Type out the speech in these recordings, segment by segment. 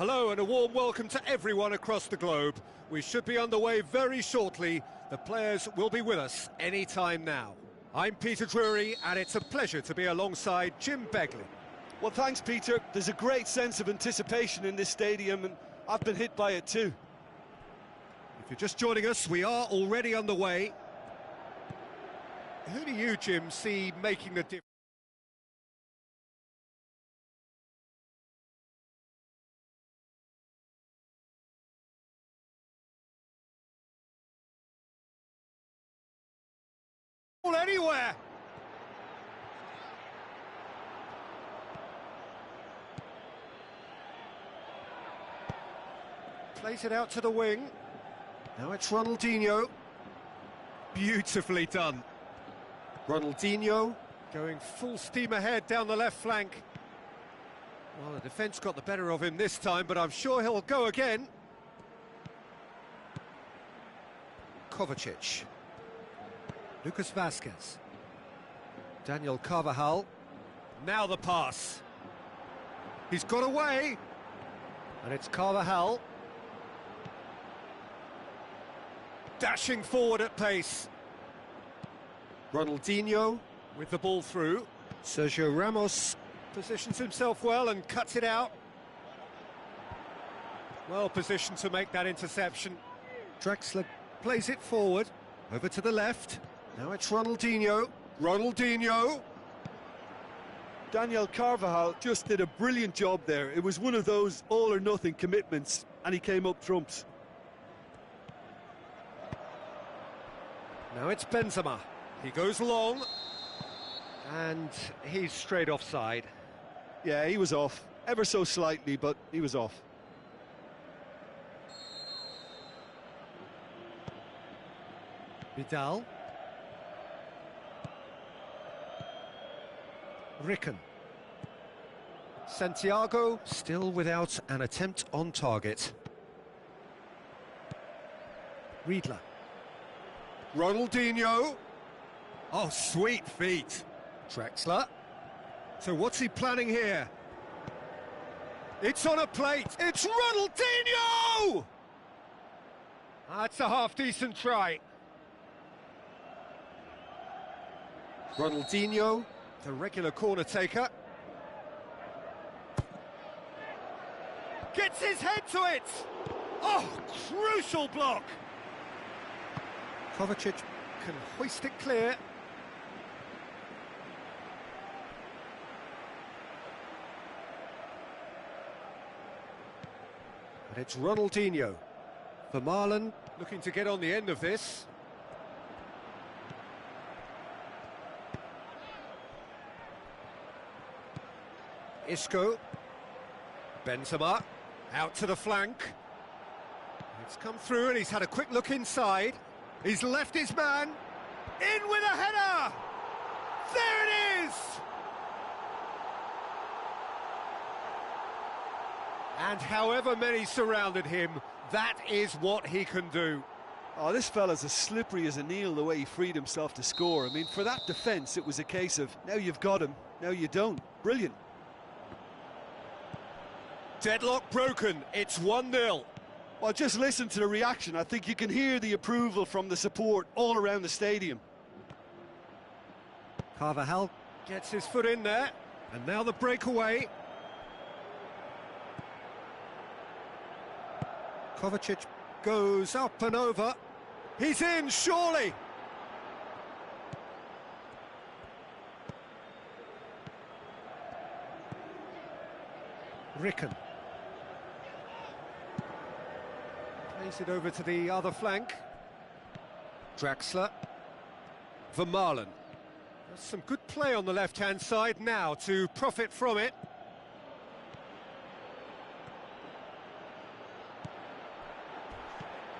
Hello and a warm welcome to everyone across the globe. We should be underway very shortly. The players will be with us any time now. I'm Peter Drury and it's a pleasure to be alongside Jim Begley. Well, thanks, Peter. There's a great sense of anticipation in this stadium and I've been hit by it too. If you're just joining us, we are already underway. Who do you, Jim, see making the difference? Anywhere. Plays it out to the wing. Now it's Ronaldinho. Beautifully done. Ronaldinho going full steam ahead down the left flank. Well, the defence got the better of him this time, but I'm sure he'll go again. Kovacic. Lucas Vazquez. Daniel Carvajal. Now the pass. He's got away. And it's Carvajal. Dashing forward at pace. Ronaldinho with the ball through. Sergio Ramos positions himself well and cuts it out. Well positioned to make that interception. Draxler plays it forward. Over to the left. Now it's Ronaldinho. Ronaldinho. Daniel Carvajal just did a brilliant job there. It was one of those all-or-nothing commitments, and he came up trumps. Now it's Benzema. He goes long. And he's straight offside. Yeah, he was off. Ever so slightly, but he was off. Vidal. Ricken. Santiago still without an attempt on target. Riedler. Ronaldinho. Oh, sweet feet. Draxler. So what's he planning here? It's on a plate. It's Ronaldinho! That's a half-decent try. Ronaldinho, the regular corner taker. Gets his head to it! Oh, crucial block! Kovacic can hoist it clear. And it's Ronaldinho. Vermaelen looking to get on the end of this. Isco. Benzema out to the flank. It's come through and he's had a quick look inside. He's left his man. In with a header! There it is! And however many surrounded him, that is what he can do. Oh, this fella's as slippery as an eel the way he freed himself to score. I mean, for that defence, it was a case of, now you've got him, now you don't. Brilliant. Deadlock broken, it's 1-0. Well, just listen to the reaction. I think you can hear the approval from the support all around the stadium. Carvajal gets his foot in there, and now the breakaway. Kovacic goes up and over. He's in, surely! Ricken. Plays it over to the other flank. Draxler. Vermaelen. There's some good play on the left-hand side now to profit from it.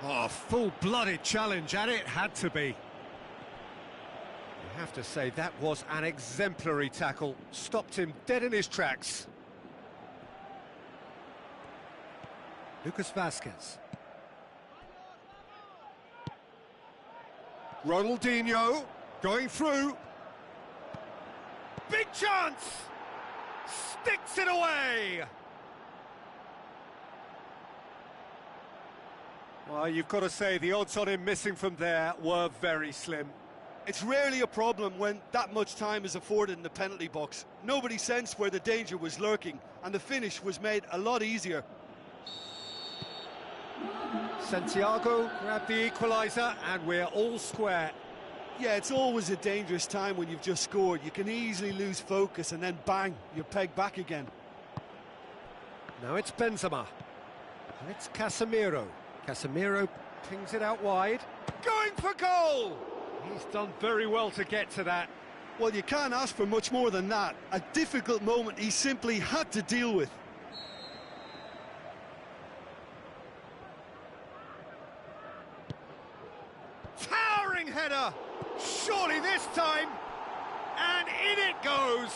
Oh, full-blooded challenge, and it had to be. You have to say that was an exemplary tackle. Stopped him dead in his tracks. Lucas Vazquez. Ronaldinho going through. Big chance! Sticks it away! Well, you've got to say the odds on him missing from there were very slim. It's rarely a problem when that much time is afforded in the penalty box. Nobody sensed where the danger was lurking, and the finish was made a lot easier. Santiago grabbed the equaliser, and we're all square. Yeah, it's always a dangerous time when you've just scored. You can easily lose focus, and then bang, you're pegged back again. Now it's Benzema. And it's Casemiro. Casemiro pings it out wide. Going for goal! He's done very well to get to that. Well, you can't ask for much more than that. A difficult moment he simply had to deal with. Towering header! Surely this time! And in it goes!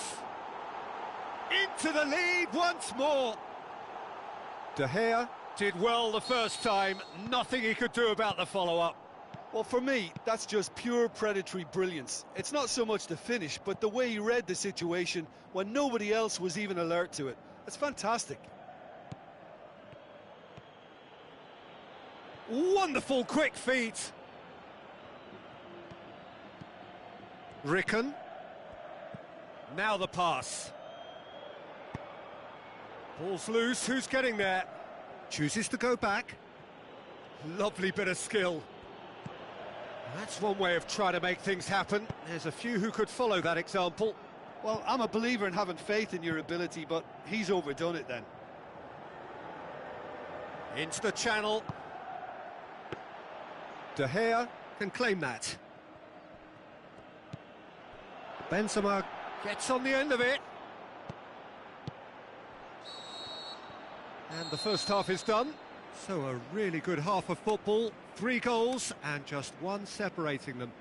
Into the lead once more! De Gea did well the first time, nothing he could do about the follow-up. Well, for me, that's just pure predatory brilliance. It's not so much the finish, but the way he read the situation when nobody else was even alert to it. It's fantastic. Wonderful quick feet. Ricken. Now the pass. Ball's loose, who's getting there? Chooses to go back. Lovely bit of skill. That's one way of trying to make things happen. There's a few who could follow that example. Well, I'm a believer in having faith in your ability, but he's overdone it then. Into the channel. De Gea can claim that. Benzema gets on the end of it. And the first half is done. So a really good half of football. 3 goals and just one separating them.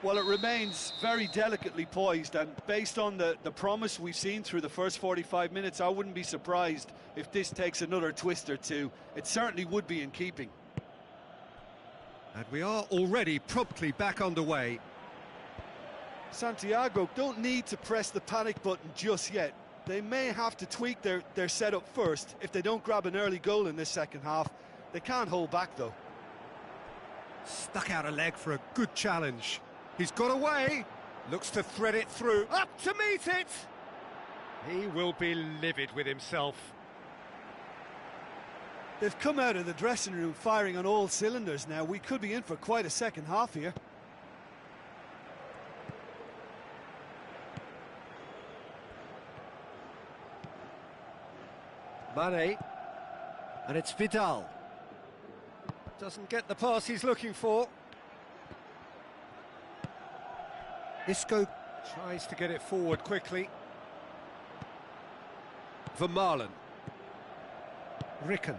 Well, it remains very delicately poised, and based on the promise we've seen through the first 45 minutes, I wouldn't be surprised if this takes another twist or two. It certainly would be in keeping. And we are already promptly back underway. Santiago don't need to press the panic button just yet. They may have to tweak their setup first if they don't grab an early goal in this second half. They can't hold back, though. Stuck out a leg for a good challenge. He's got away. Looks to thread it through. Up to meet it. He will be livid with himself. They've come out of the dressing room firing on all cylinders now. We could be in for quite a second half here. Mane. And it's Vidal. Doesn't get the pass he's looking for. Isco tries to get it forward quickly. Vermaelen. Ricken.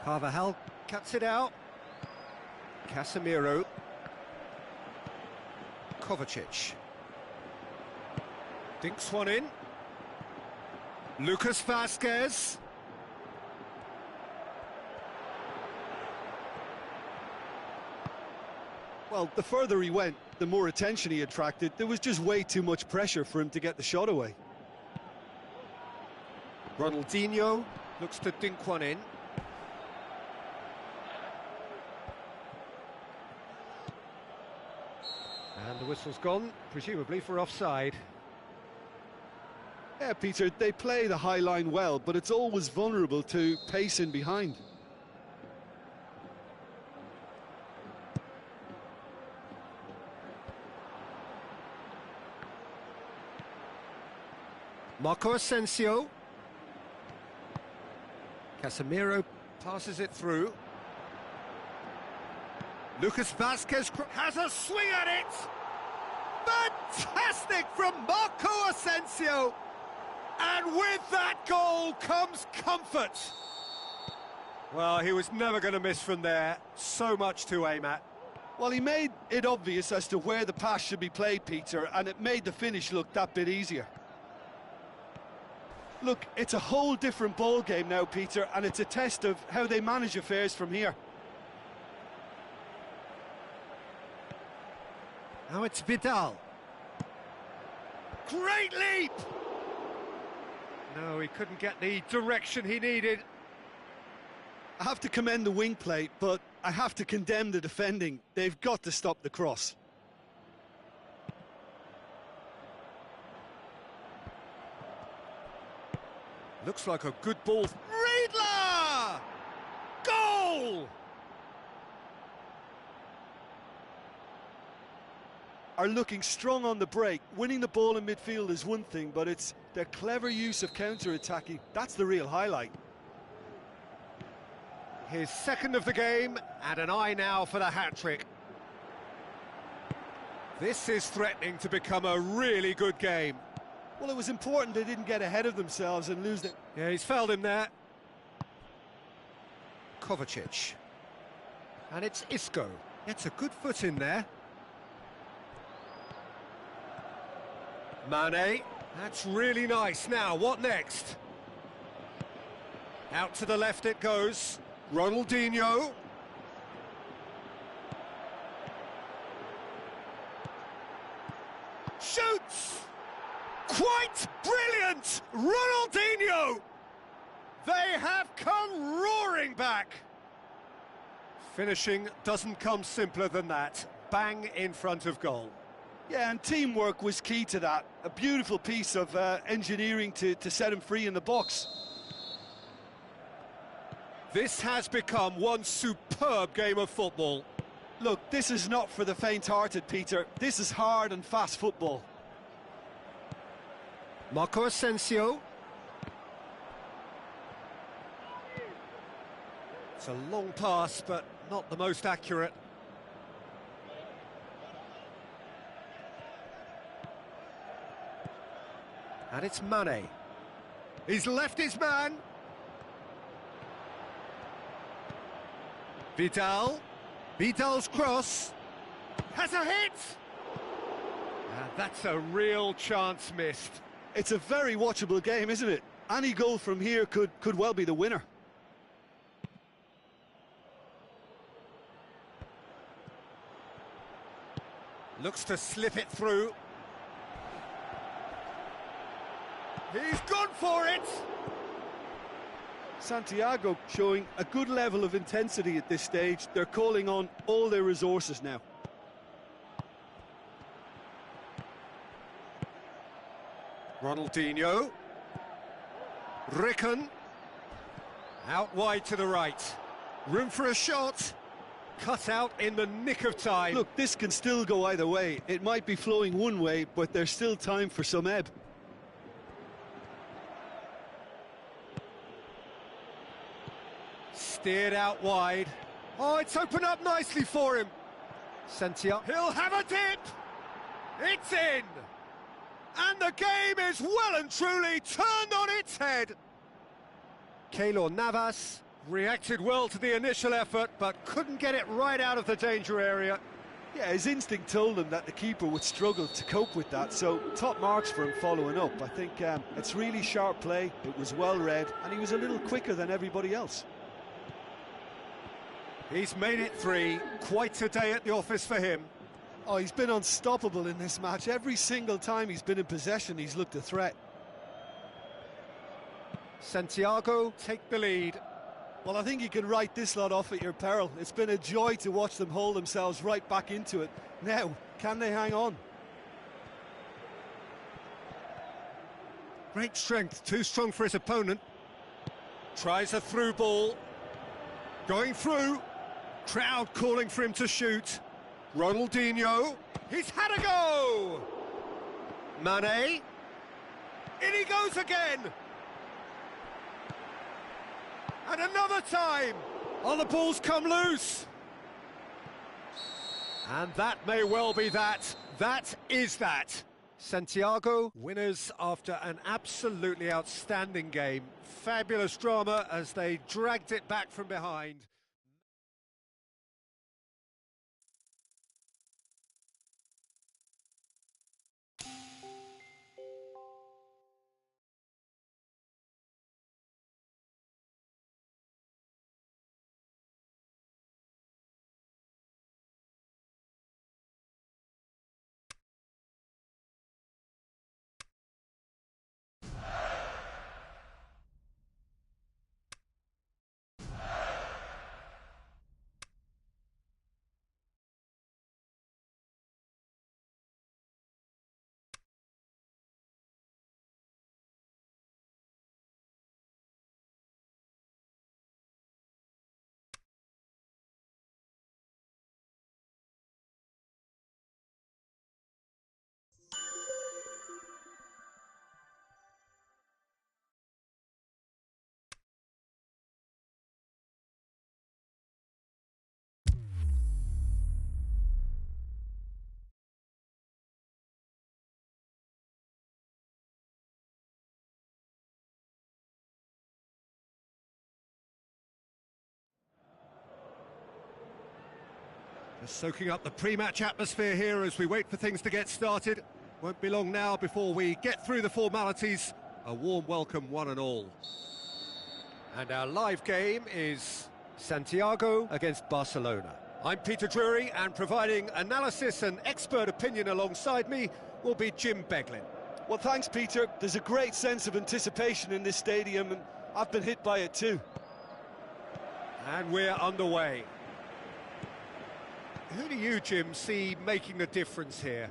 Carvajal cuts it out. Casemiro. Kovacic. Dinks one in. Lucas Vazquez. Well, the further he went, the more attention he attracted. There was just way too much pressure for him to get the shot away. Ronaldinho looks to dink one in. And the whistle's gone, presumably for offside. Yeah, Peter, they play the high line well, but it's always vulnerable to pace in behind. Marco Asensio. Casemiro passes it through. Lucas Vazquez has a swing at it! Fantastic from Marco Asensio! And with that goal comes comfort. Well, he was never going to miss from there. So much to aim at. Well, he made it obvious as to where the pass should be played, Peter, and it made the finish look that bit easier. Look, it's a whole different ball game now, Peter, and it's a test of how they manage affairs from here. Now it's Vidal. Great leap! No, he couldn't get the direction he needed. I have to commend the wing play, but I have to condemn the defending. They've got to stop the cross. Looks like a good ball. Riedler! Goal! Are looking strong on the break. Winning the ball in midfield is one thing, but it's their clever use of counter-attacking. That's the real highlight. His second of the game, and an eye now for the hat-trick. This is threatening to become a really good game. Well, it was important they didn't get ahead of themselves and lose it. Yeah, he's fouled him there. Kovacic. And it's Isco. Gets a good foot in there. Mane. That's really nice. Now, what next? Out to the left it goes. Ronaldinho. Shoots! Quite brilliant! Ronaldinho! They have come roaring back! Finishing doesn't come simpler than that. Bang in front of goal. Yeah, and teamwork was key to that. A beautiful piece of engineering to set him free in the box. This has become one superb game of football. Look, this is not for the faint-hearted, Peter. This is hard and fast football. Marco Asensio. It's a long pass, but not the most accurate. And it's Mane. He's left his man. Vidal. Vidal's cross. Has a hit! And that's a real chance missed. It's a very watchable game, isn't it? Any goal from here could well be the winner. Looks to slip it through. He's gone for it! Santiago showing a good level of intensity at this stage. They're calling on all their resources now. Ronaldinho. Ricken. Out wide to the right. Room for a shot. Cut out in the nick of time. Look, this can still go either way. It might be flowing one way, but there's still time for some ebb. Steered out wide. Oh, it's opened up nicely for him. Santiago. He'll have a dip. It's in. And the game is well and truly turned on its head. Keylor Navas reacted well to the initial effort, but couldn't get it right out of the danger area. Yeah, his instinct told him that the keeper would struggle to cope with that, so top marks for him following up. I think it's really sharp play, it was well read, and he was a little quicker than everybody else. He's made it 3. Quite a day at the office for him. Oh, he's been unstoppable in this match. Every single time he's been in possession, he's looked a threat. Santiago take the lead. Well, I think you can write this lot off at your peril. It's been a joy to watch them hold themselves right back into it. Now, can they hang on? Great strength, too strong for his opponent. Tries a through ball. Going through. Crowd calling for him to shoot. Ronaldinho. He's had a go! Mane. In he goes again! And another time! Oh, the ball's come loose! And that may well be that. That is that. Santiago, winners after an absolutely outstanding game. Fabulous drama as they dragged it back from behind. Just soaking up the pre-match atmosphere here as we wait for things to get started. Won't be long now before we get through the formalities. A warm welcome, one and all. And our live game is Santiago against Barcelona. I'm Peter Drury, and providing analysis and expert opinion alongside me will be Jim Beglin. Well, thanks, Peter. There's a great sense of anticipation in this stadium, and I've been hit by it too. And we're underway. Who do you, Jim, see making the difference here?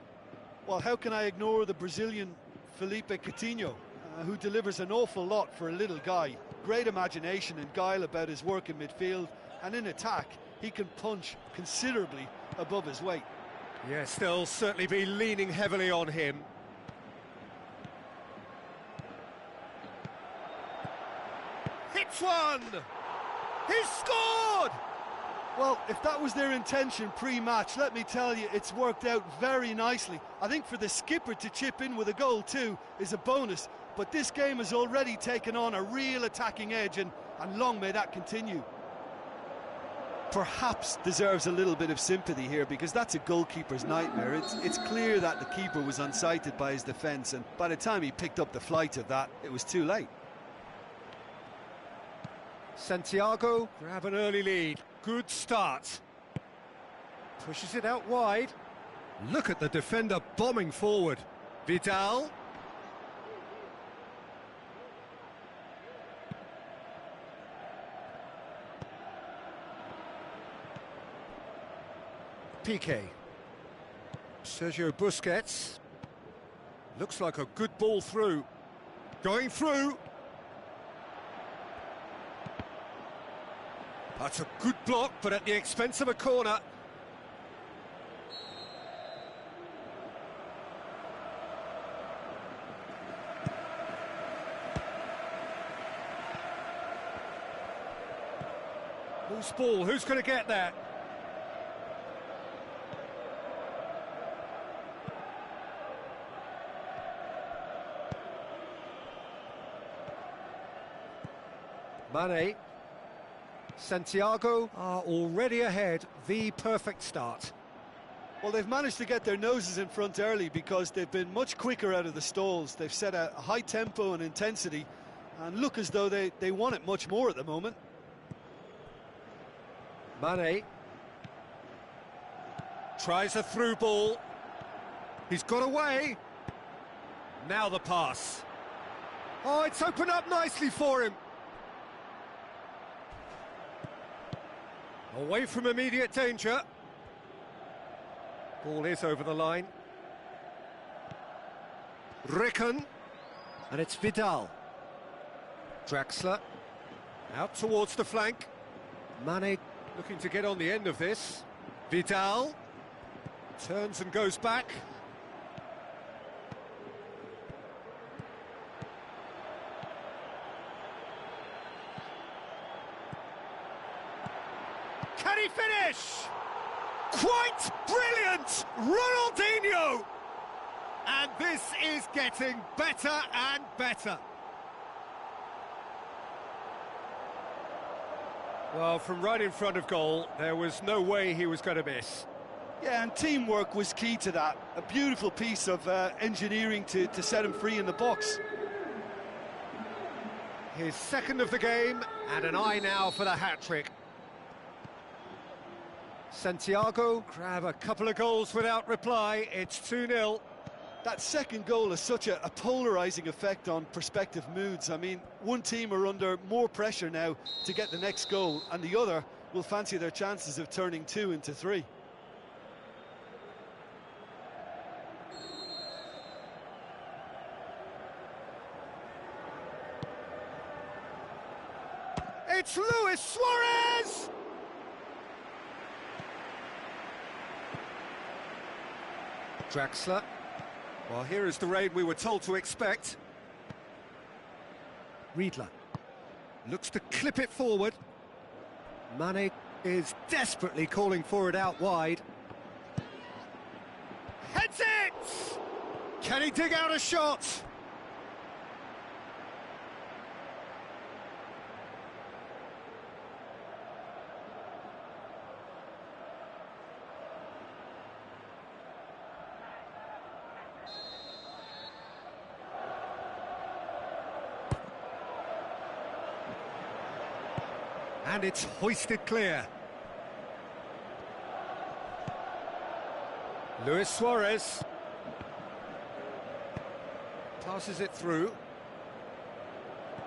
Well, how can I ignore the Brazilian Felipe Coutinho, who delivers an awful lot for a little guy. Great imagination and guile about his work in midfield, and in attack, he can punch considerably above his weight. Yes, they'll certainly be leaning heavily on him. Hits one! He's scored! Well, if that was their intention pre-match, let me tell you, it's worked out very nicely. I think for the skipper to chip in with a goal too is a bonus, but this game has already taken on a real attacking edge, and long may that continue. Perhaps deserves a little bit of sympathy here, because that's a goalkeeper's nightmare. It's clear that the keeper was unsighted by his defence, and by the time he picked up the flight of that, it was too late. Santiago grab an early lead. Good start. Pushes it out wide. Look at the defender bombing forward. Vidal. Piqué. Sergio Busquets. Looks like a good ball through. Going through. That's a good block, but at the expense of a corner. Loose ball, who's going to get that? Mane. Santiago are already ahead, the perfect start. Well, they've managed to get their noses in front early because they've been much quicker out of the stalls. They've set a high tempo and intensity and look as though they want it much more at the moment. Mane tries a through ball. He's got away. Now the pass. Oh, it's opened up nicely for him. Away from immediate danger. Ball is over the line. Ricken. And it's Vidal. Draxler. Out towards the flank. Mane looking to get on the end of this. Vidal. Turns and goes back. Can he finish? Quite brilliant! Ronaldinho! And this is getting better and better. Well, from right in front of goal, there was no way he was going to miss. Yeah, and teamwork was key to that. A beautiful piece of engineering to set him free in the box. His second of the game, and an eye now for the hat-trick. Santiago grab a couple of goals without reply. It's 2-0. That second goal has such a polarising effect on prospective moods. I mean, one team are under more pressure now to get the next goal, and the other will fancy their chances of turning 2 into 3. It's Luis Suarez! Draxler. Well, here is the raid we were told to expect. Riedler looks to clip it forward. Mane is desperately calling for it out wide. Heads it! Can he dig out a shot? And it's hoisted clear. Luis Suarez passes it through.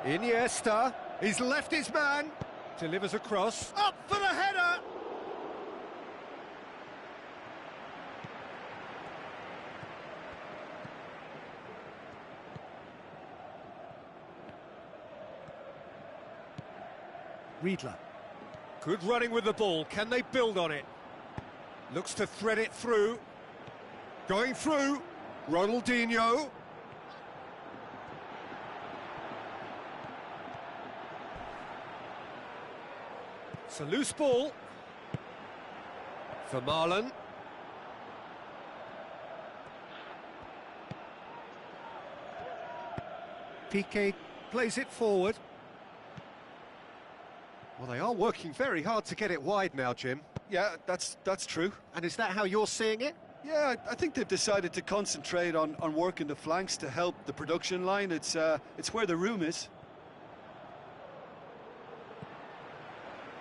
Iniesta, he's left his man, delivers a cross, up for the header! Riedler. Good running with the ball, can they build on it? Looks to thread it through. Going through, Ronaldinho. It's a loose ball for Marlon. Piqué plays it forward. Well, they are working very hard to get it wide now, Jim. Yeah, that's true. And is that how you're seeing it? Yeah, I think they've decided to concentrate on working the flanks to help the production line. It's where the room is.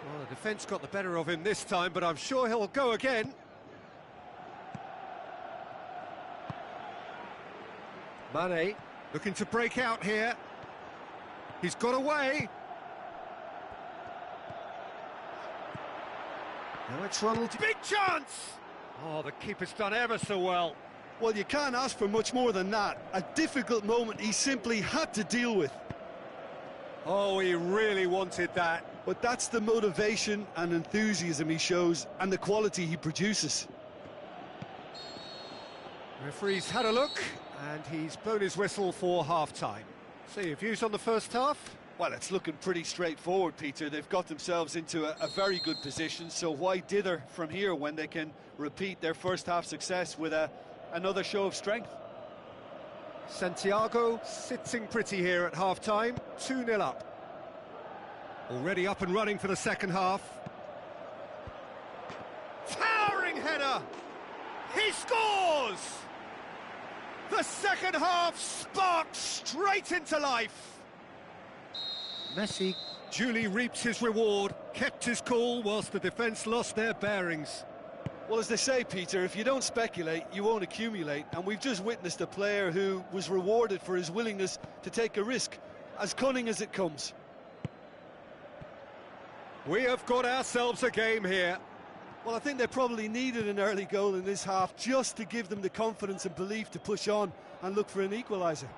Well, the defence got the better of him this time, but I'm sure he'll go again. Mane looking to break out here. He's got away. Now it's Ronald. Big chance! Oh, the keeper's done ever so well. Well, you can't ask for much more than that. A difficult moment he simply had to deal with. Oh, he really wanted that. But that's the motivation and enthusiasm he shows and the quality he produces. Referee's had a look and he's blown his whistle for half-time. So your views on the first half? Well, it's looking pretty straightforward, Peter. They've got themselves into a very good position, so why dither from here when they can repeat their first half success with another show of strength? Santiago sitting pretty here at half-time, 2-0 up. Already up and running for the second half. Towering header! He scores! The second half sparked straight into life. Messi duly reaps his reward, kept his cool whilst the defence lost their bearings. Well, as they say, Peter, if you don't speculate, you won't accumulate. And we've just witnessed a player who was rewarded for his willingness to take a risk, as cunning as it comes. We have got ourselves a game here. Well, I think they probably needed an early goal in this half just to give them the confidence and belief to push on and look for an equaliser.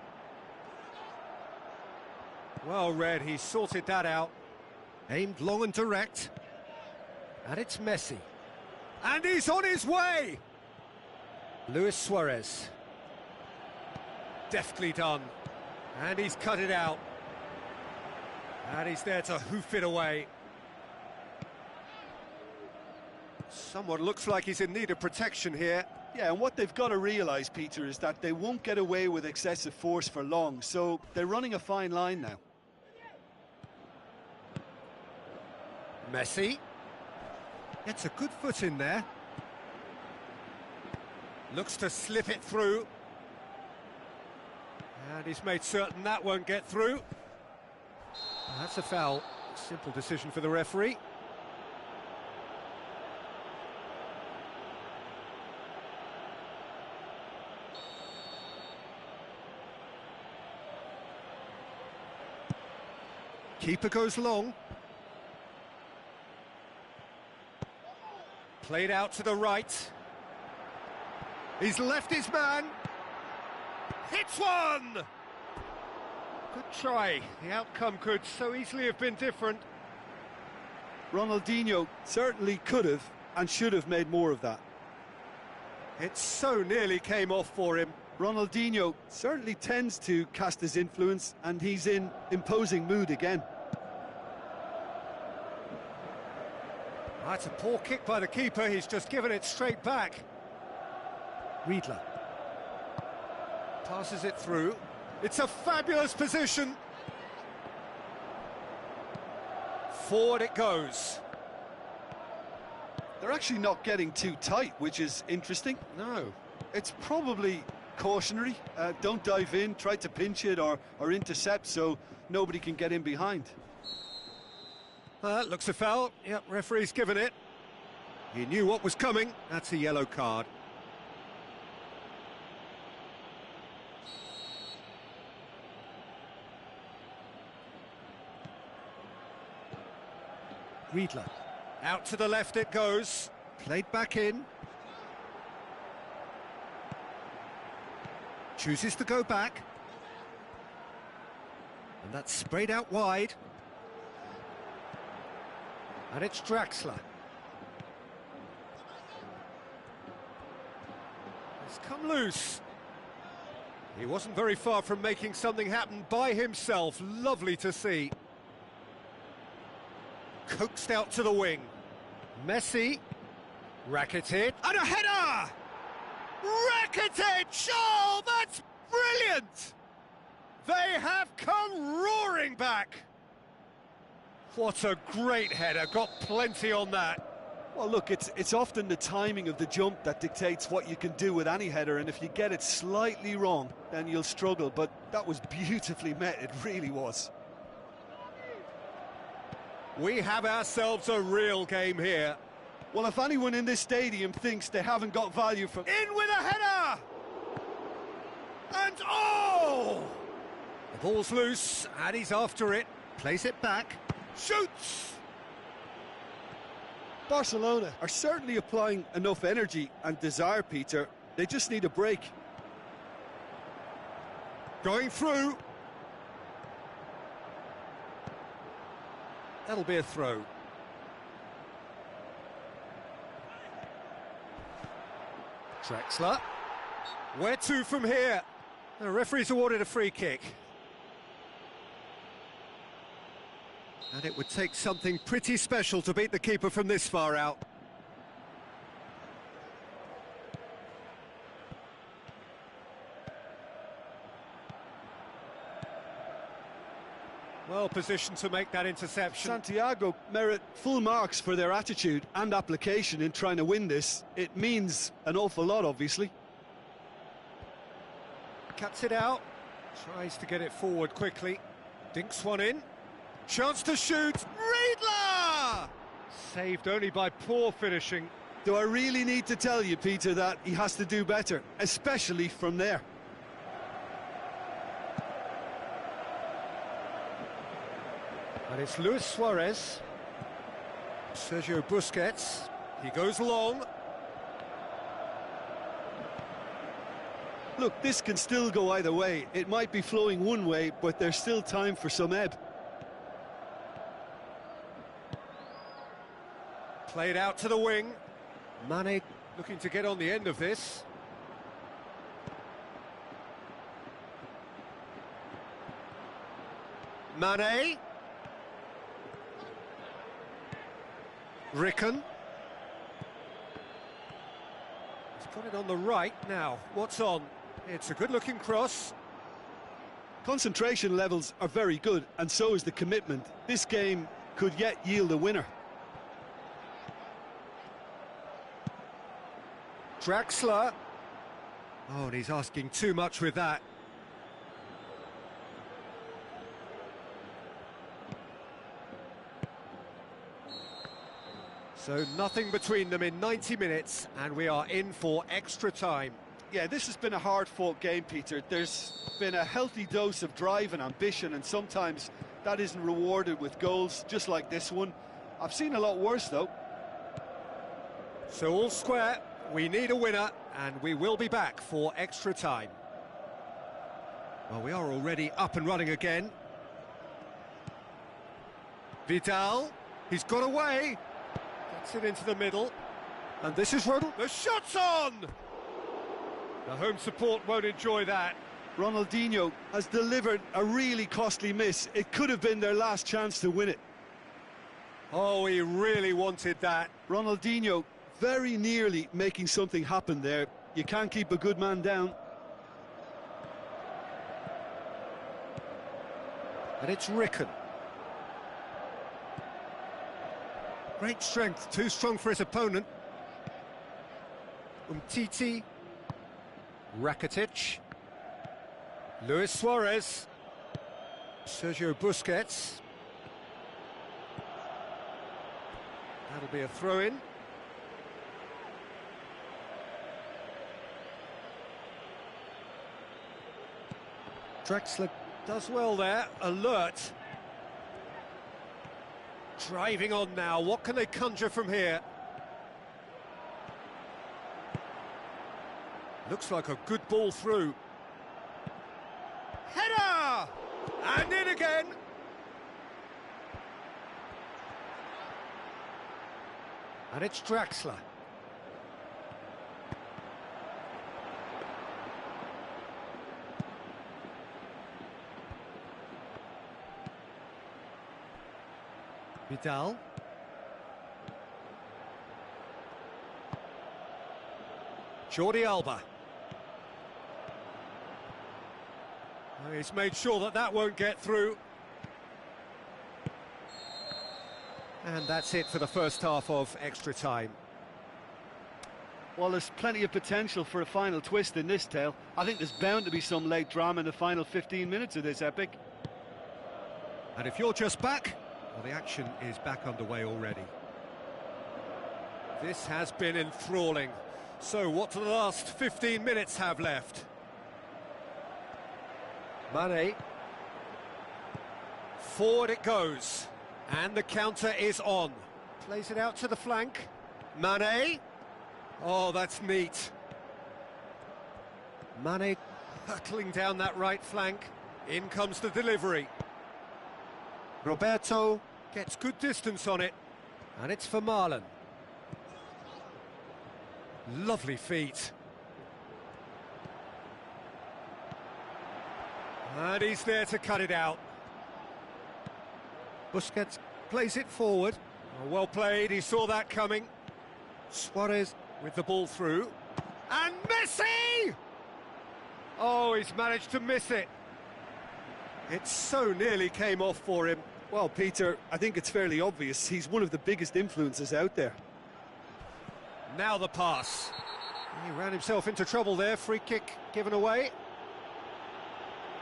Well read, he sorted that out. Aimed long and direct. And it's Messi. And he's on his way! Luis Suarez. Deftly done. And he's cut it out. And he's there to hoof it away. Someone looks like he's in need of protection here. Yeah, and what they've got to realise, Peter, is that they won't get away with excessive force for long, so they're running a fine line now. Messi gets a good foot in there. Looks to slip it through. And he's made certain that won't get through. That's a foul. Simple decision for the referee. Keeper goes long. Played out to the right. He's left his man. Hits one! Good try. The outcome could so easily have been different. Ronaldinho certainly could have and should have made more of that. It so nearly came off for him. Ronaldinho certainly tends to cast his influence, and he's in imposing mood again. That's a poor kick by the keeper, he's just given it straight back. Riedler passes it through. It's a fabulous position. Forward it goes. They're actually not getting too tight, which is interesting. No. It's probably cautionary. Don't dive in, try to pinch it or intercept so nobody can get in behind. Looks a foul. Yep, referee's given it. He knew what was coming. That's a yellow card. Riedler. Out to the left it goes. Played back in. Chooses to go back. And that's sprayed out wide. And it's Draxler. It's come loose. He wasn't very far from making something happen by himself. Lovely to see. Coaxed out to the wing. Messi. Rakitic. And a header! Rakitic! Oh, that's brilliant! They have come roaring back. What a great header. Got plenty on that. Well, look, it's often the timing of the jump that dictates what you can do with any header, and if you get it slightly wrong, then you'll struggle. But that was beautifully met, it really was. We have ourselves a real game here. Well, if anyone in this stadium thinks they haven't got value from... In with a header! And oh! The ball's loose, and he's after it. Plays it back. Shoots! Barcelona are certainly applying enough energy and desire, Peter. They just need a break. Going through. That'll be a throw. Draxler. Where to from here? The referee's awarded a free kick. And it would take something pretty special to beat the keeper from this far out. Well positioned to make that interception. Santiago merit full marks for their attitude and application in trying to win this. It means an awful lot, obviously. Cuts it out. Tries to get it forward quickly. Dinks one in. Chance to shoot. Riedler! Saved only by poor finishing. Do I really need to tell you, Peter, that he has to do better, especially from there? And it's Luis Suarez. Sergio Busquets. He goes long. Look, this can still go either way. It might be flowing one way, but there's still time for some ebb. Played out to the wing. Mane looking to get on the end of this. Mane. Ricken. He's got it on the right now. What's on? It's a good-looking cross. Concentration levels are very good, and so is the commitment. This game could yet yield a winner. Draxler. Oh, and he's asking too much with that. So nothing between them in 90 minutes, and we are in for extra time. Yeah, this has been a hard-fought game, Peter. There's been a healthy dose of drive and ambition, and sometimes that isn't rewarded with goals, just like this one. I've seen a lot worse, though. So all square, we need a winner, and we will be back for extra time. Well, we are already up and running again. Vidal, he's got away. Gets it into the middle. And this is Ronald. The shot's on! The home support won't enjoy that. Ronaldinho has delivered a really costly miss. It could have been their last chance to win it. Oh, he really wanted that. Ronaldinho very nearly making something happen there. You can't keep a good man down. And it's Ricken. Great strength, too strong for his opponent. Umtiti. Rakitic. Luis Suarez. Sergio Busquets. That'll be a throw-in. Drexler does well there, alert. Driving on now, what can they conjure from here? Looks like a good ball through. Header! And in again! And it's Draxler. Vidal. Jordi Alba. Oh, he's made sure that that won't get through. And that's it for the first half of extra time. Well, there's plenty of potential for a final twist in this tale. I think there's bound to be some late drama in the final 15 minutes of this epic. And if you're just back, well, the action is back underway already. This has been enthralling. So what do the last 15 minutes have left? Mane. Forward it goes. And the counter is on. Plays it out to the flank. Mane. Oh, that's neat. Mane hurtling down that right flank. In comes the delivery. Roberto gets good distance on it. And it's for Marlon. Lovely feet. And he's there to cut it out. Busquets plays it forward. Oh, well played, he saw that coming. Suarez with the ball through. And Messi! Oh, he's managed to miss it. It so nearly came off for him. Well, Peter, I think it's fairly obvious. He's one of the biggest influences out there. Now the pass. He ran himself into trouble there. Free kick given away.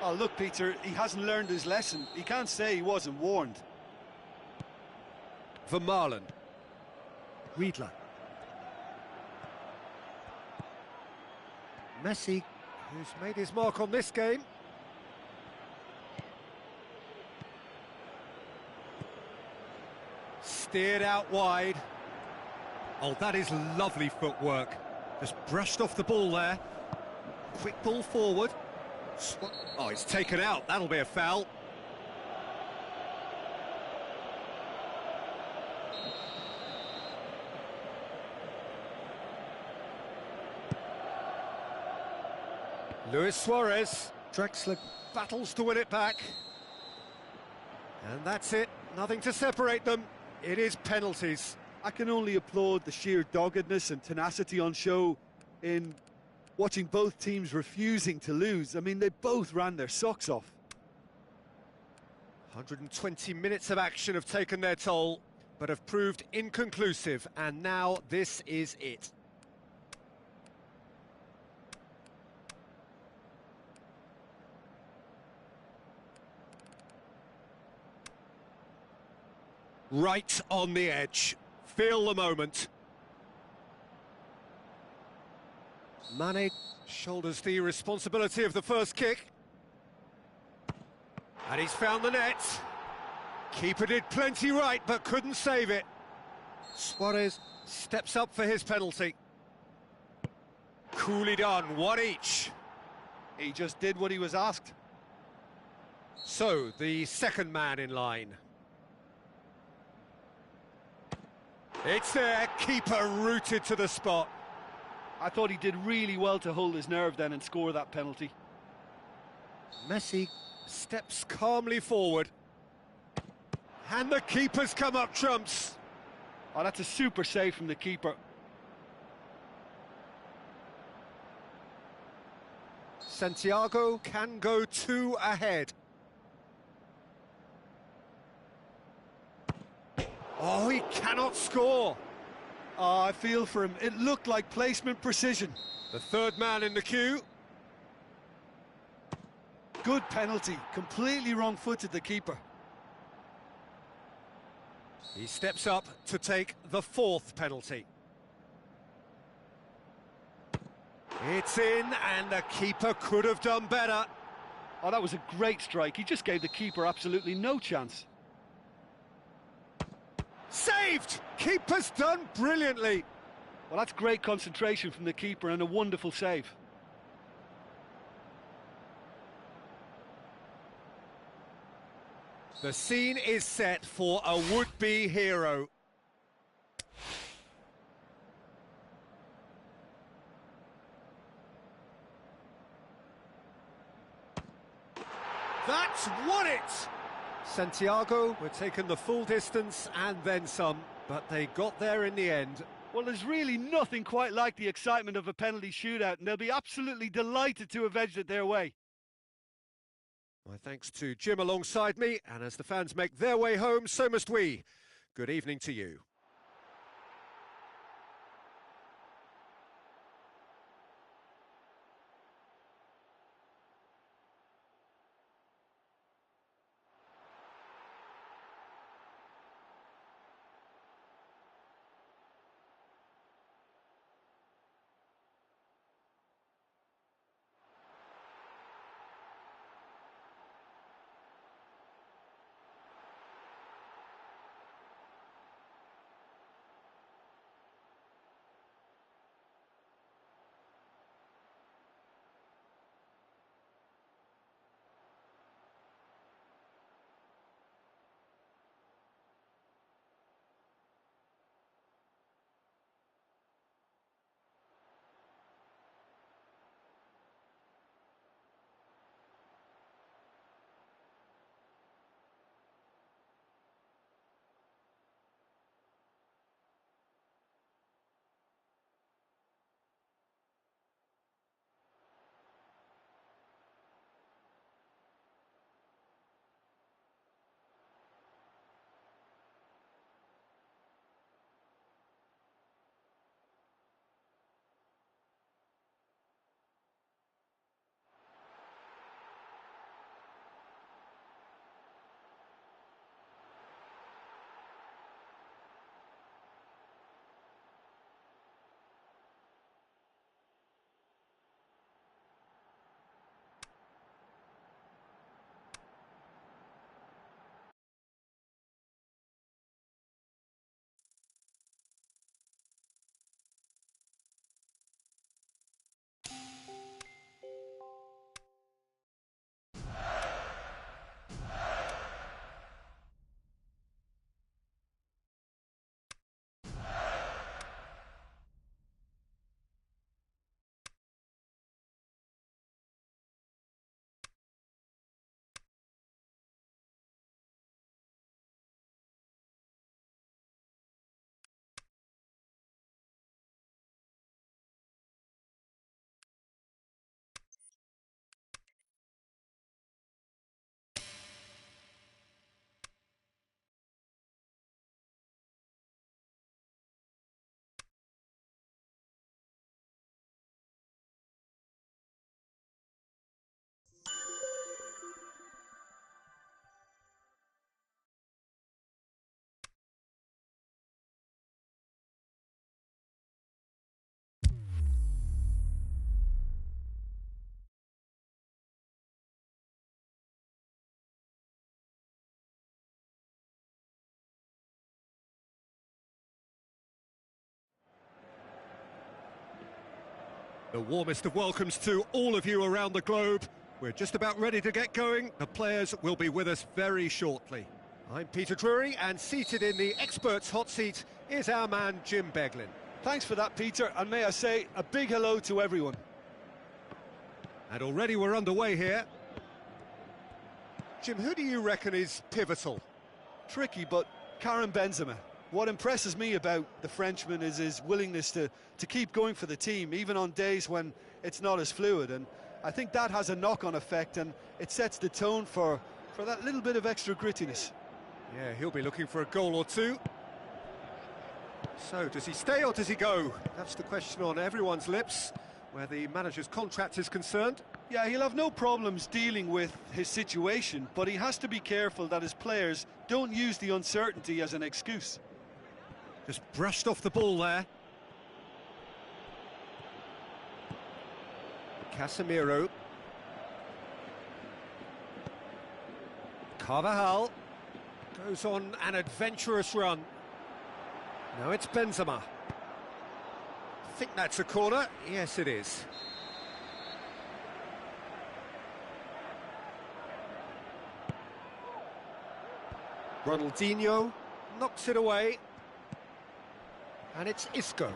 Oh, look, Peter, he hasn't learned his lesson. He can't say he wasn't warned. For Marlon. Riedler. Messi, who's made his mark on this game. Steered out wide. Oh, that is lovely footwork. Just brushed off the ball there. Quick ball forward. Oh, it's taken out. That'll be a foul. Luis Suarez. Drexler battles to win it back. And that's it. Nothing to separate them. It is penalties. I can only applaud the sheer doggedness and tenacity on show in watching both teams refusing to lose. I mean, they both ran their socks off. 120 minutes of action have taken their toll, but have proved inconclusive, and now this is it. Right on the edge. Feel the moment. Mane shoulders the responsibility of the first kick. And he's found the net. Keeper did plenty right, but couldn't save it. Suarez steps up for his penalty. Coolly done, one each. He just did what he was asked. So, the second man in line. It's there, keeper rooted to the spot. I thought he did really well to hold his nerve then and score that penalty. Messi steps calmly forward. And the keeper's come up trumps. Oh, that's a super save from the keeper. Santiago can go two ahead. Oh, he cannot score. Oh, I feel for him. It looked like placement precision. The third man in the queue. Good penalty. Completely wrong-footed, the keeper. He steps up to take the fourth penalty. It's in, and the keeper could have done better. Oh, that was a great strike. He just gave the keeper absolutely no chance. Saved! Keeper's done brilliantly. Well, that's great concentration from the keeper and a wonderful save. The scene is set for a would-be hero. That's won it! Santiago were taking the full distance and then some, but they got there in the end. Well, there's really nothing quite like the excitement of a penalty shootout, and they'll be absolutely delighted to have edged it their way. My thanks to Jim alongside me, and as the fans make their way home, so must we. Good evening to you. The warmest of welcomes to all of you around the globe. We're just about ready to get going. The players will be with us very shortly. I'm Peter Drury, and seated in the experts' hot seat is our man Jim Beglin. Thanks for that, Peter, and may I say a big hello to everyone. And already we're underway here. Jim, who do you reckon is pivotal? Tricky, but Karim Benzema. What impresses me about the Frenchman is his willingness to keep going for the team, even on days when it's not as fluid. And I think that has a knock-on effect, and it sets the tone for that little bit of extra grittiness. Yeah, he'll be looking for a goal or two. So, does he stay or does he go? That's the question on everyone's lips, where the manager's contract is concerned. Yeah, he'll have no problems dealing with his situation, but he has to be careful that his players Don't use the uncertainty as an excuse. Just brushed off the ball there. Casemiro. Carvajal goes on an adventurous run. Now it's Benzema. I think that's a corner. Yes, it is. Ronaldinho knocks it away. And it's Isco.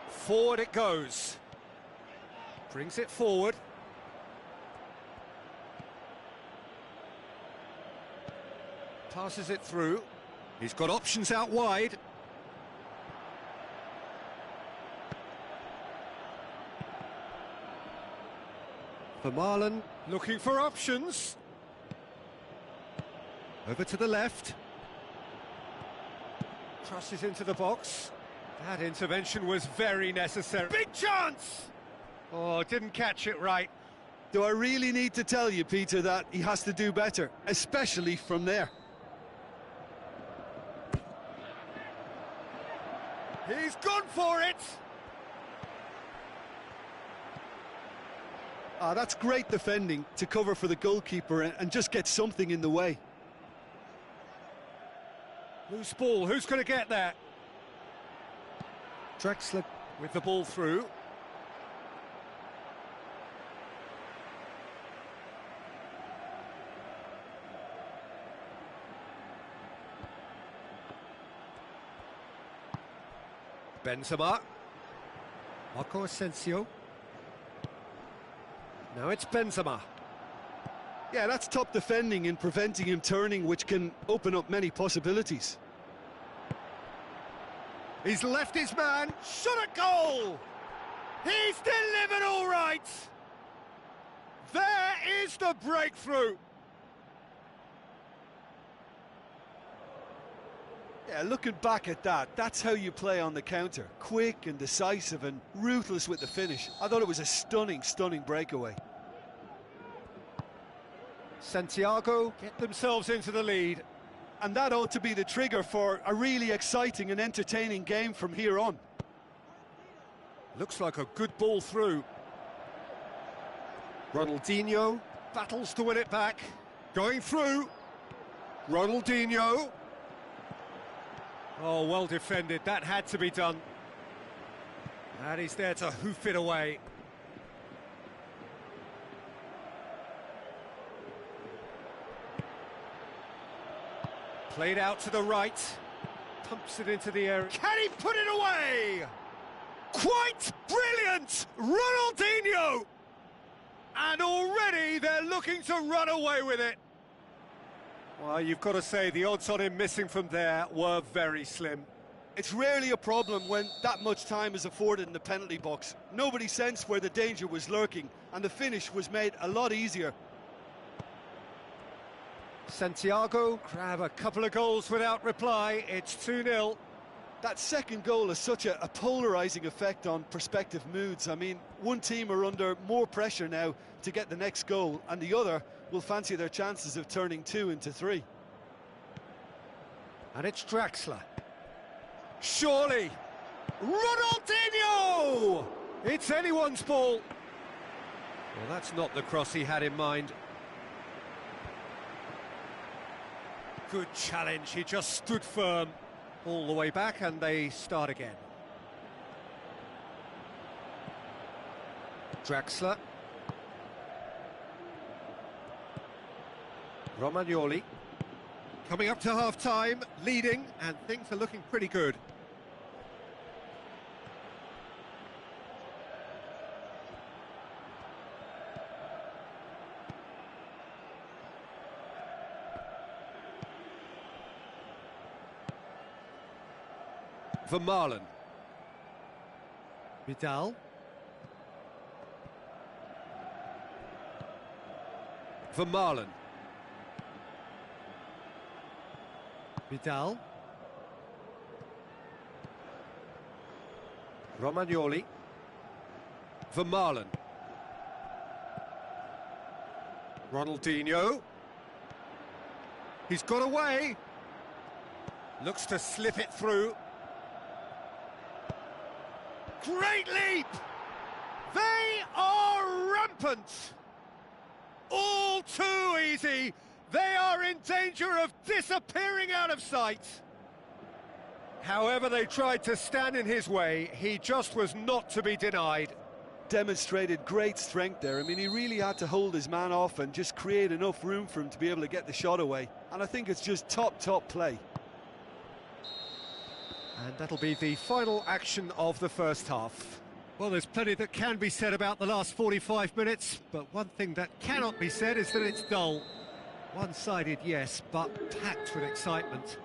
Forward it goes. Brings it forward. Passes it through. He's got options out wide. Vermaelen looking for options. Over to the left. Crosses into the box. That intervention was very necessary. Big chance! Oh, didn't catch it right. Do I really need to tell you, Peter, that he has to do better, especially from there? He's gone for it! That's great defending to cover for the goalkeeper and just get something in the way. Loose ball, who's going to get there? Draxler with the ball through. Benzema. Marco Asensio. Now it's Benzema. Yeah, that's top defending in preventing him turning, which can open up many possibilities. He's left his man, shot a goal! He's delivered all right! There is the breakthrough! Yeah, looking back at that, that's how you play on the counter. Quick and decisive and ruthless with the finish. I thought it was a stunning, stunning breakaway. Santiago get themselves into the lead. And that ought to be the trigger for a really exciting and entertaining game from here on. Looks like a good ball through. Ronaldinho battles to win it back. Going through. Ronaldinho. Oh, well defended. That had to be done. And he's there to hoof it away. Played out to the right, pumps it into the area. Can he put it away? Quite brilliant, Ronaldinho! And already they're looking to run away with it. Well, you've got to say the odds on him missing from there were very slim. It's rarely a problem when that much time is afforded in the penalty box. Nobody sensed where the danger was lurking, and the finish was made a lot easier. Santiago grab a couple of goals without reply. It's 2-0. That second goal has such a polarising effect on prospective moods. I mean, one team are under more pressure now to get the next goal, and the other will fancy their chances of turning 2 into 3. And it's Draxler. Surely! Ronaldinho! It's anyone's ball. Well, that's not the cross he had in mind. Good challenge, he just stood firm all the way back, and they start again. Draxler. Romagnoli. Coming up to half-time, leading, and things are looking pretty good. Vermaelen. Vidal. Vermaelen. Vidal. Romagnoli. Vermaelen. Ronaldinho. He's got away. Looks to slip it through. Great leap! They are rampant! All too easy! They are in danger of disappearing out of sight! However they tried to stand in his way, he just was not to be denied. Demonstrated great strength there. I mean, he really had to hold his man off and just create enough room for him to be able to get the shot away. And I think it's just top play. And that'll be the final action of the first half. Well, there's plenty that can be said about the last 45 minutes, but one thing that cannot be said is that it's dull. One-sided, yes, but packed with excitement.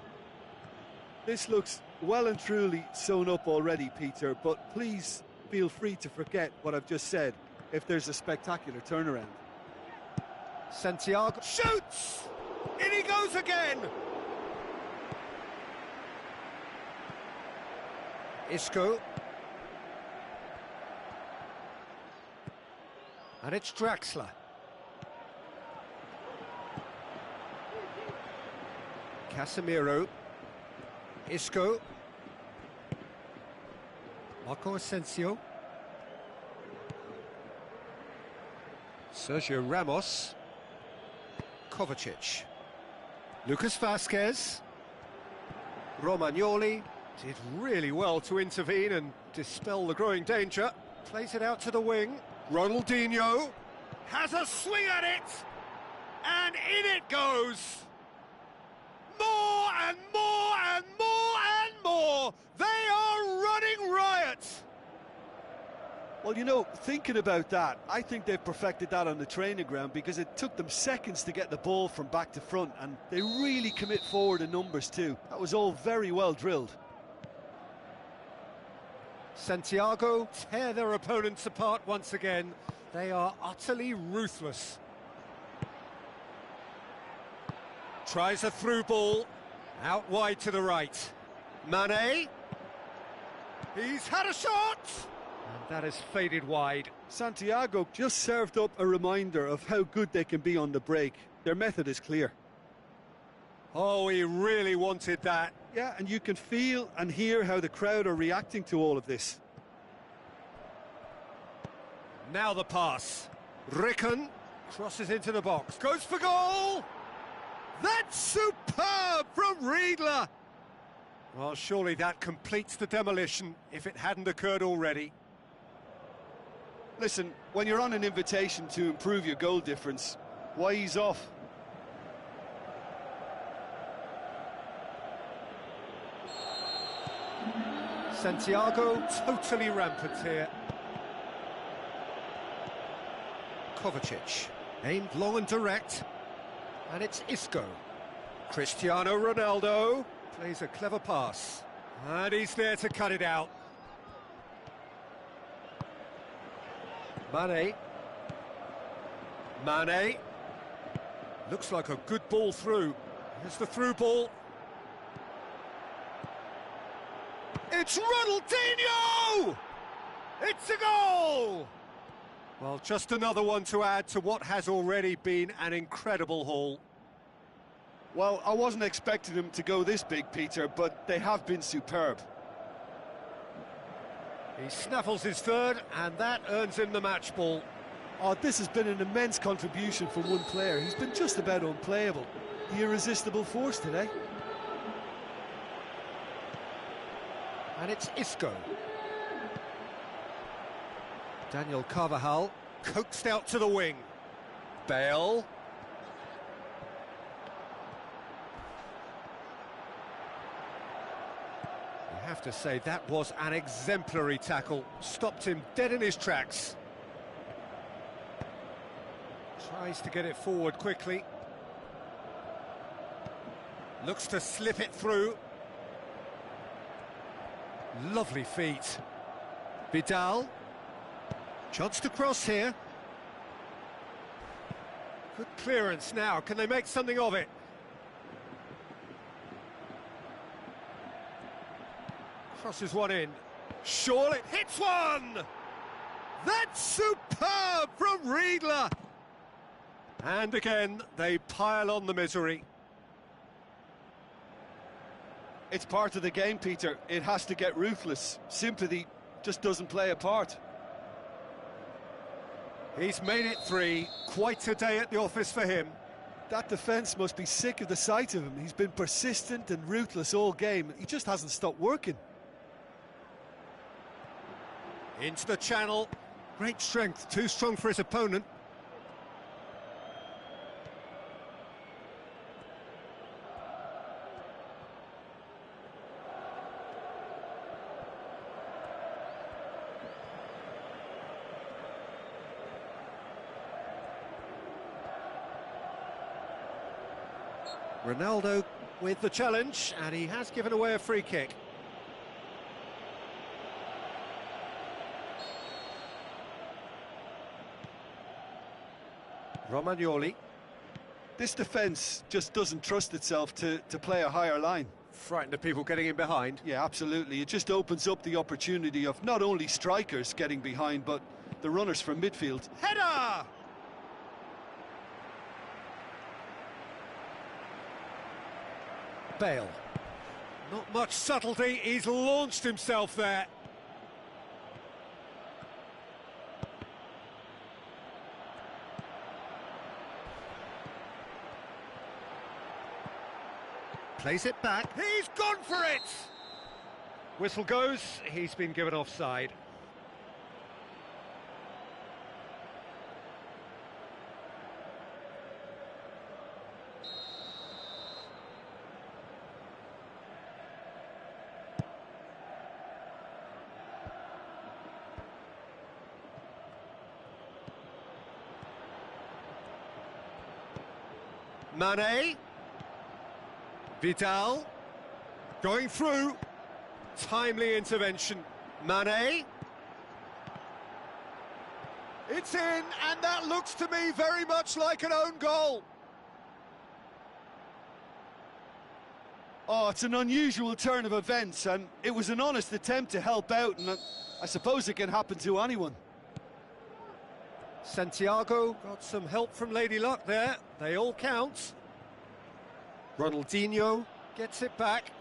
This looks well and truly sewn up already, Peter, but please feel free to forget what I've just said if there's a spectacular turnaround. Santiago shoots! In he goes again! Isco. And it's Draxler. Casemiro. Isco. Marco Asensio. Sergio Ramos. Kovacic. Lucas Vazquez. Romagnoli did really well to intervene and dispel the growing danger. Plays it out to the wing. Ronaldinho has a swing at it, and in it goes. More and more and more and more. They are running riot. Well, you know, thinking about that, I think they've perfected that on the training ground because it took them seconds to get the ball from back to front, and they really commit forward in numbers too. That was all very well drilled. Santiago tear their opponents apart once again. They are utterly ruthless. Tries a through ball, out wide to the right. Mane. He's had a shot! And that has faded wide. Santiago just served up a reminder of how good they can be on the break. Their method is clear. Oh, he really wanted that. Yeah, and you can feel and hear how the crowd are reacting to all of this. Now the pass. Ricken crosses into the box. Goes for goal! That's superb from Riedler! Well, surely that completes the demolition if it hadn't occurred already. Listen, when you're on an invitation to improve your goal difference, why ease off? Santiago totally rampant here. Kovacic aimed long and direct, and it's Isco. Cristiano Ronaldo plays a clever pass, and he's there to cut it out. Mane. Looks like a good ball through. Here's the through ball. It's Ronaldinho! It's a goal! Well, just another one to add to what has already been an incredible haul. Well, I wasn't expecting them to go this big, Peter, but they have been superb. He snaffles his third, and that earns him the match ball. Oh, this has been an immense contribution from one player. He's been just about unplayable. The irresistible force today. And it's Isco. Daniel Carvajal coaxed out to the wing. Bale. You have to say that was an exemplary tackle. Stopped him dead in his tracks. Tries to get it forward quickly. Looks to slip it through. Lovely feet. Vidal. Chance to cross here. Good clearance now. Can they make something of it? Crosses one in. Surely hits one! That's superb from Riedler! And again, they pile on the misery. It's part of the game, Peter. It has to get ruthless. Sympathy just doesn't play a part. He's made it 3. Quite a day at the office for him. That defence must be sick of the sight of him. He's been persistent and ruthless all game. He just hasn't stopped working. Into the channel. Great strength, too strong for his opponent. Ronaldo with the challenge, and he has given away a free kick. Romagnoli. This defence just doesn't trust itself to play a higher line. Frightened of people getting in behind. Yeah, absolutely. It just opens up the opportunity of not only strikers getting behind, but the runners from midfield. Header! Bale. Not much subtlety, he's launched himself there. Plays it back, he's gone for it! Whistle goes, he's been given offside. Mane. Vidal. Going through. Timely intervention. Mane. It's in, and that looks to me very much like an own goal. Oh, it's an unusual turn of events, and it was an honest attempt to help out, and I suppose it can happen to anyone. Santiago got some help from Lady Luck there. They all count. Ronaldinho gets it back.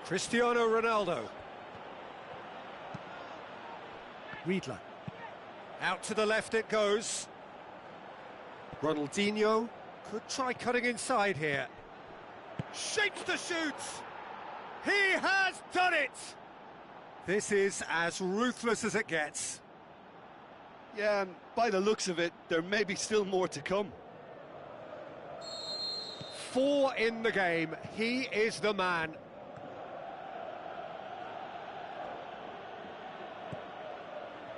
Cristiano Ronaldo. Riedler. Out to the left it goes. Ronaldinho could try cutting inside here. Shapes the shoot. He has done it. This is as ruthless as it gets. Yeah, and by the looks of it, there may be still more to come. 4 in the game. He is the man.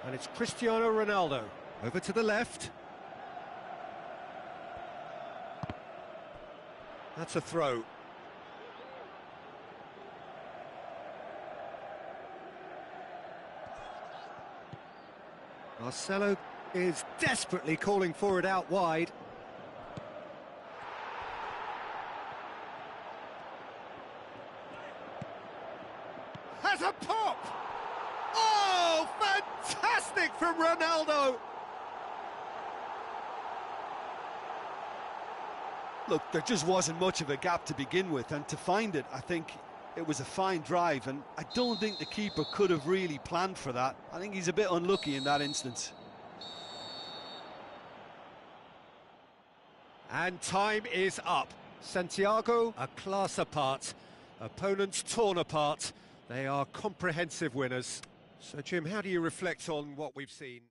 And it's Cristiano Ronaldo. Over to the left. That's a throw. Marcelo is desperately calling for it out wide. Has a pop! Oh, fantastic from Ronaldo! Look, there just wasn't much of a gap to begin with, and to find it, I think it was a fine drive, and I don't think the keeper could have really planned for that. I think he's a bit unlucky in that instance. And time is up. Santiago, a class apart. Opponents torn apart. They are comprehensive winners. So, Jim, how do you reflect on what we've seen?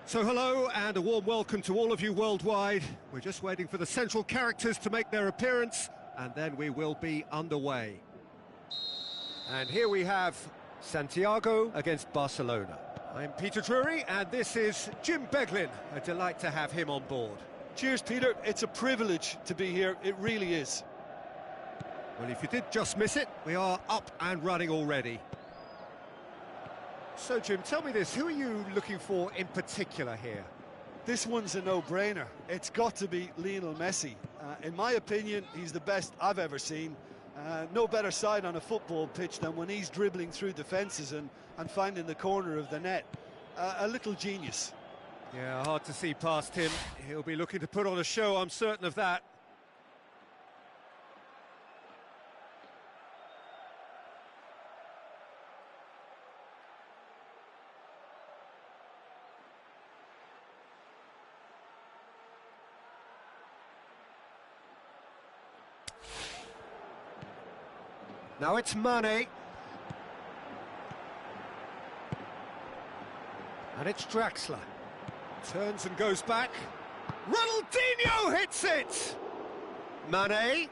So hello and a warm welcome to all of you worldwide. We're just waiting for the central characters to make their appearance and then we will be underway. And here we have Santiago against Barcelona. I'm Peter Drury and this is Jim Beglin. A delight to have him on board. Cheers, Peter. It's a privilege to be here. It really is. Well, if you did just miss it, we are up and running already. So, Jim, tell me this, who are you looking for in particular here? This one's a no-brainer. It's got to be Lionel Messi. In my opinion, he's the best I've ever seen. No better side on a football pitch than when he's dribbling through defences and finding the corner of the net. A little genius. Yeah, hard to see past him. He'll be looking to put on a show, I'm certain of that. Now it's Mane. And it's Draxler. Turns and goes back. Ronaldinho hits it! Mane.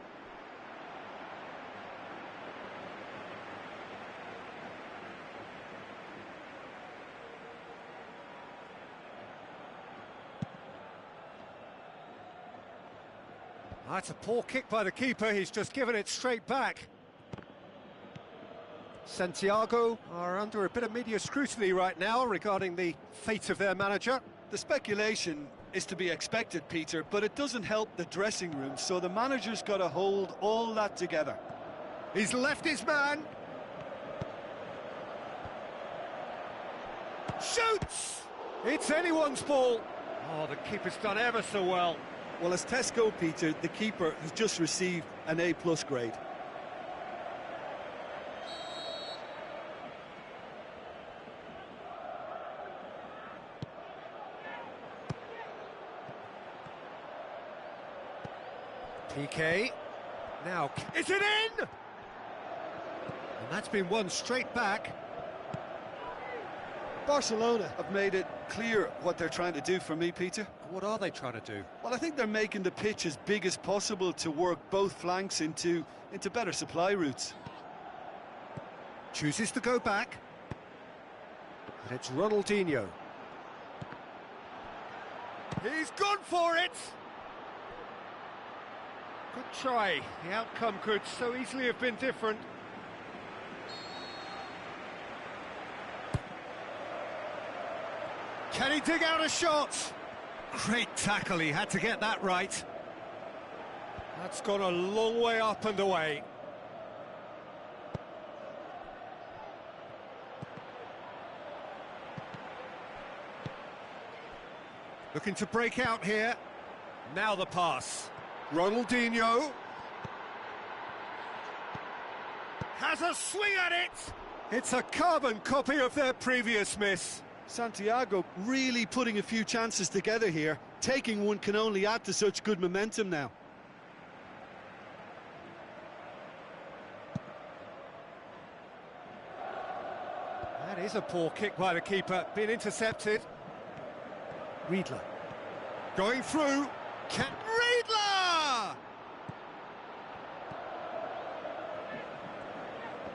That's a poor kick by the keeper, he's just given it straight back. Santiago are under a bit of media scrutiny right now regarding the fate of their manager. The speculation is to be expected, Peter, but it doesn't help the dressing room, so the manager's got to hold all that together. He's left his man. Shoots! It's anyone's ball. Oh, the keeper's done ever so well. Well, as Tesco, Peter, the keeper has just received an A+ grade. PK, now, is it in? And that's been won straight back. Barcelona have made it clear what they're trying to do for me, Peter. What are they trying to do? Well, I think they're making the pitch as big as possible to work both flanks into better supply routes. Chooses to go back. And it's Ronaldinho. He's gone for it! Good try. The outcome could so easily have been different. Can he dig out a shot? Great tackle, he had to get that right. That's gone a long way up and away. Looking to break out here. Now the pass. Ronaldinho has a swing at it. It's a carbon copy of their previous miss. Santiago really putting a few chances together here. Taking one can only add to such good momentum now. That is a poor kick by the keeper, being intercepted. Riedler going through. Riedler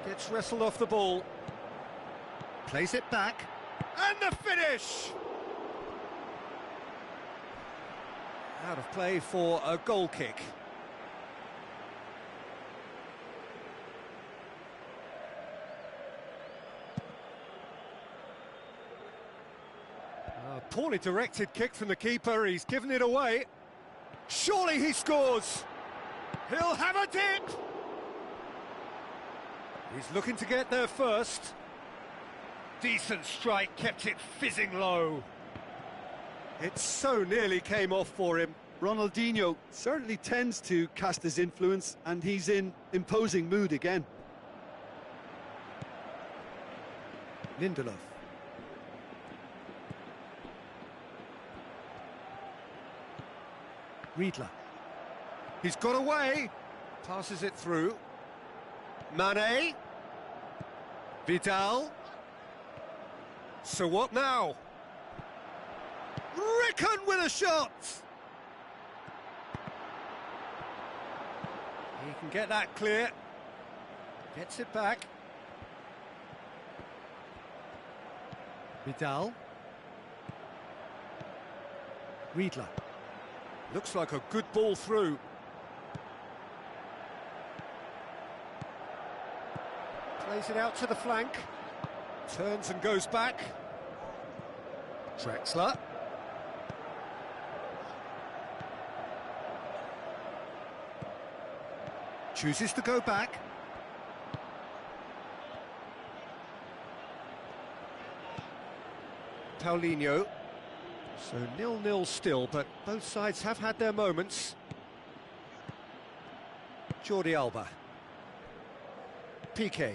gets wrestled off the ball, plays it back, and the finish! Out of play for a goal kick. A poorly directed kick from the keeper, he's given it away. Surely he scores! He'll have a dip! He's looking to get there first. Decent strike, kept it fizzing low. It so nearly came off for him. Ronaldinho certainly tends to cast his influence, and he's in imposing mood again. Lindelof. Riedler. He's got away. Passes it through. Mane. Vidal. So what now? Rickon with a shot! He can get that clear. Gets it back. Vidal. Riedler. Looks like a good ball through. Plays it out to the flank. Turns and goes back. Drexler. Chooses to go back. Paulinho. So 0-0 still, but both sides have had their moments. Jordi Alba. Piqué.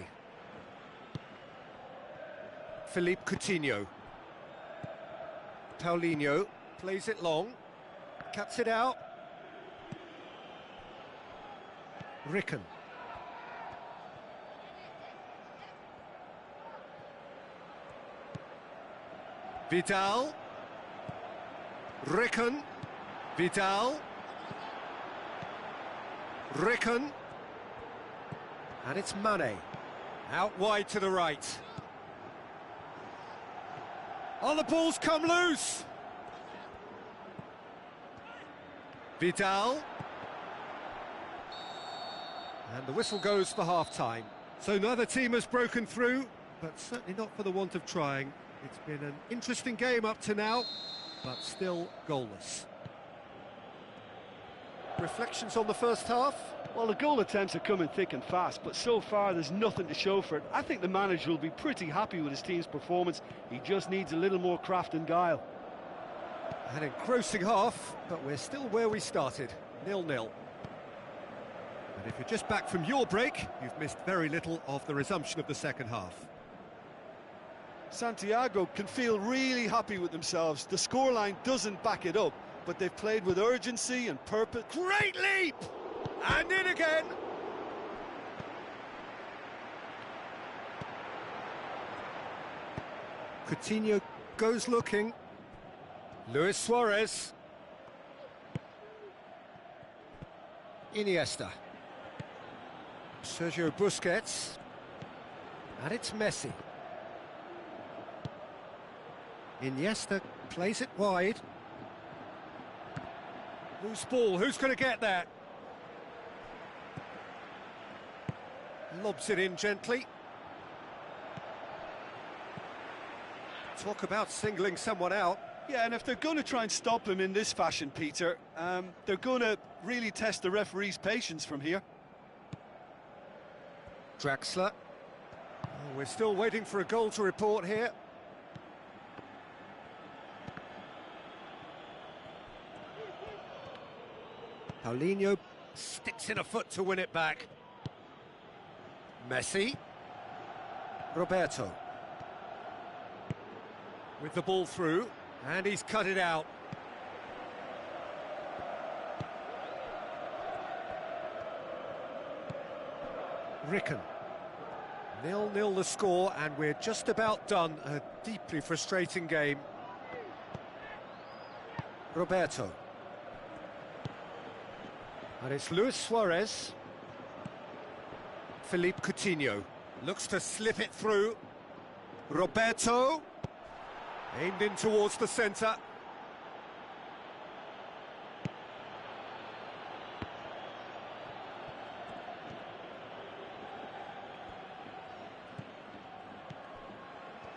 Philippe Coutinho. Paulinho plays it long, cuts it out. Rickon. Vidal. Rickon. Vidal. Rickon. And it's Mane. Out wide to the right. Oh, the ball's come loose. Vidal. And the whistle goes for half-time. So neither team has broken through, but certainly not for the want of trying. It's been an interesting game up to now, but still goalless. Reflections on the first half? Well, the goal attempts are coming thick and fast, but so far there's nothing to show for it. I think the manager will be pretty happy with his team's performance. He just needs a little more craft and guile. An engrossing half, but we're still where we started, 0-0. And if you're just back from your break, you've missed very little of the resumption of the second half. Santiago can feel really happy with themselves. The scoreline doesn't back it up, but they've played with urgency and purpose. Great leap! And in again! Coutinho goes looking. Luis Suarez. Iniesta. Sergio Busquets. And it's Messi. Iniesta plays it wide. Loose ball, who's going to get that? Lobs it in gently. Talk about singling someone out. Yeah, and if they're going to try and stop him in this fashion, Peter, they're going to really test the referee's patience from here. Drexler. Oh, we're still waiting for a goal to report here. Paulinho sticks in a foot to win it back. Messi. Roberto. With the ball through, and he's cut it out. Rickon. 0-0 the score, and we're just about done. A deeply frustrating game. Roberto. And it's Luis Suarez. Philippe Coutinho looks to slip it through. Roberto. Aimed in towards the centre.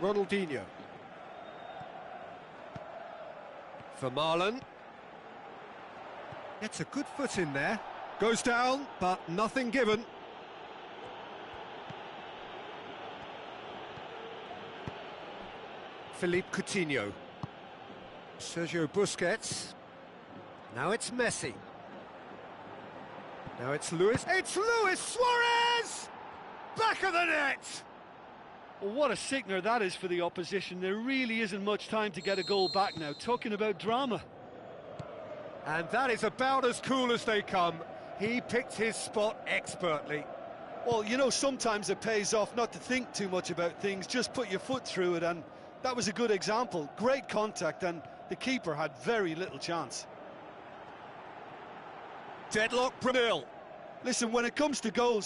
Ronaldinho. For Marlon. Gets a good foot in there. Goes down, but nothing given. Philippe Coutinho. Sergio Busquets. Now it's Messi. Now it's Luis. It's Luis Suarez! Back of the net! Well, what a sickener that is for the opposition. There really isn't much time to get a goal back now. Talking about drama. And that is about as cool as they come. He picked his spot expertly. Well, you know, sometimes it pays off not to think too much about things, just put your foot through it, and that was a good example. Great contact, and The keeper had very little chance. Deadlock 0-0. Listen, when it comes to goals,